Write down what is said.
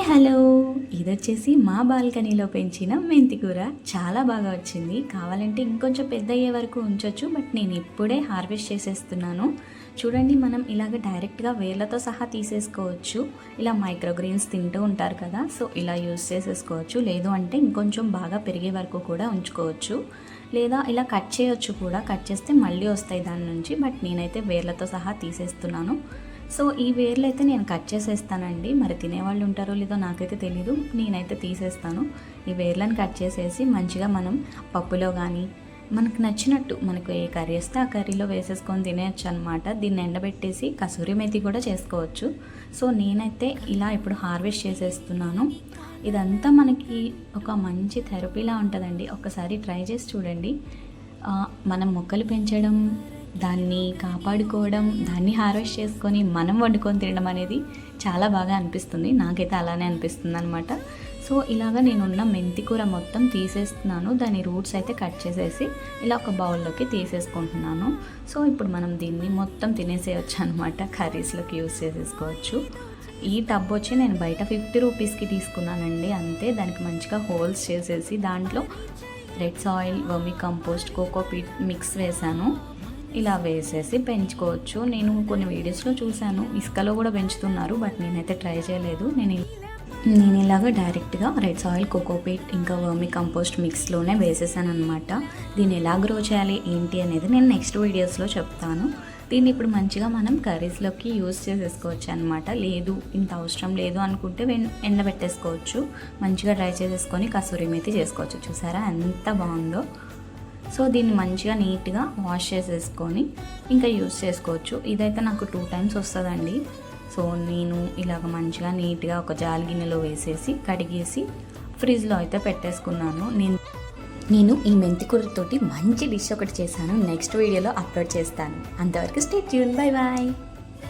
Hello, ఇది వచ్చేసి మా బాల్కనీలో పెంచిన మెంతి కూర. చాలా బాగా వచ్చింది. కావాలంటే ఇంకొంచెం పెద్ద అయ్యే వరకు ఉంచవచ్చు, బట్ నేను ఇప్పుడే హార్వెస్ట్ చేసేస్తున్నాను. చూడండి, మనం ఇలాగ డైరెక్ట్గా వేర్లతో సహా తీసేసుకోవచ్చు. ఇలా మైక్రోగ్రీన్స్ తింటూ ఉంటారు కదా, సో ఇలా యూస్ చేసేసుకోవచ్చు. లేదు అంటే ఇంకొంచెం బాగా పెరిగే వరకు కూడా ఉంచుకోవచ్చు, లేదా ఇలా కట్ చేయొచ్చు కూడా. కట్ చేస్తే మళ్ళీ వస్తాయి దాని నుంచి, బట్ నేనైతే వేర్లతో సహా తీసేస్తున్నాను. సో ఈ వేర్లు అయితే నేను కట్ చేసేస్తానండి. మరి తినేవాళ్ళు ఉంటారో లేదో నాకైతే తెలీదు, నేనైతే తీసేస్తాను. ఈ వేర్లను కట్ చేసేసి మంచిగా మనం పప్పులో కానీ మనకు నచ్చినట్టు మనకు ఏ కర్రీ వస్తే ఆ కర్రీలో వేసేసుకొని తినేయచ్చు అనమాట. దీన్ని ఎండబెట్టేసి కసూరి మేతి కూడా చేసుకోవచ్చు. సో నేనైతే ఇలా ఇప్పుడు హార్వెస్ట్ చేసేస్తున్నాను. ఇదంతా మనకి ఒక మంచి థెరపీలా ఉంటుందండి. ఒకసారి ట్రై చేసి చూడండి. మనం మొక్కలు పెంచడం, దాన్ని కాపాడుకోవడం, దాన్ని హార్వెస్ట్ చేసుకొని మనం వండుకొని తినడం అనేది చాలా బాగా అనిపిస్తుంది. నాకైతే అలానే అనిపిస్తుంది అనమాట. సో ఇలాగ నేనున్న మెంతి కూర మొత్తం తీసేస్తున్నాను. దాని రూట్స్ అయితే కట్ చేసేసి ఇలా ఒక బౌల్లోకి తీసేసుకుంటున్నాను. సో ఇప్పుడు మనం దీన్ని మొత్తం తినేసేయచ్చు అనమాట. కర్రీస్లోకి యూస్ చేసేసుకోవచ్చు. ఈ టబ్ వచ్చి నేను బయట 50 రూపీస్కి తీసుకున్నానండి, అంతే. దానికి మంచిగా హోల్స్ చేసేసి దాంట్లో రెడ్ సాయిల్, వర్మి కంపోస్ట్, కోకోపీట్ మిక్స్ వేసాను. ఇలా వేసేసి పెంచుకోవచ్చు. నేను కొన్ని వీడియోస్లో చూశాను, ఇసుకలో కూడా పెంచుతున్నారు, బట్ నేనైతే ట్రై చేయలేదు. నేను ఇలాగ డైరెక్ట్గా రెడ్ సాయిల్, కోకోపీట్ ఇంకా వర్మి కంపోస్ట్ మిక్స్లోనే వేసేసాను అనమాట. దీన్ని ఎలా గ్రో చేయాలి ఏంటి అనేది నేను నెక్స్ట్ వీడియోస్లో చెప్తాను. దీన్ని ఇప్పుడు మంచిగా మనం కర్రీస్లోకి యూస్ చేసేసుకోవచ్చు అనమాట. లేదు ఇంత అవసరం లేదు అనుకుంటే ఎండబెట్టేసుకోవచ్చు. మంచిగా డ్రై చేసేసుకొని కసూరి మేతి చేసుకోవచ్చు. చూసారా ఎంత బాగుందో. సో దీన్ని మంచిగా నీట్గా వాష్ చేసేసుకొని ఇంకా యూస్ చేసుకోవచ్చు. ఇదైతే నాకు 2 times వస్తుందండి. సో నేను ఇలాగ మంచిగా నీట్గా ఒక జాలి గిన్నెలో వేసేసి కడిగేసి ఫ్రిడ్జ్లో అయితే పెట్టేసుకున్నాను. నేను ఈ మెంతి కూరతోటి మంచి డిష్ ఒకటి చేశాను. నెక్స్ట్ వీడియోలో అప్లోడ్ చేస్తాను. అంతవరకు స్టే ట్యూన్. Bye bye.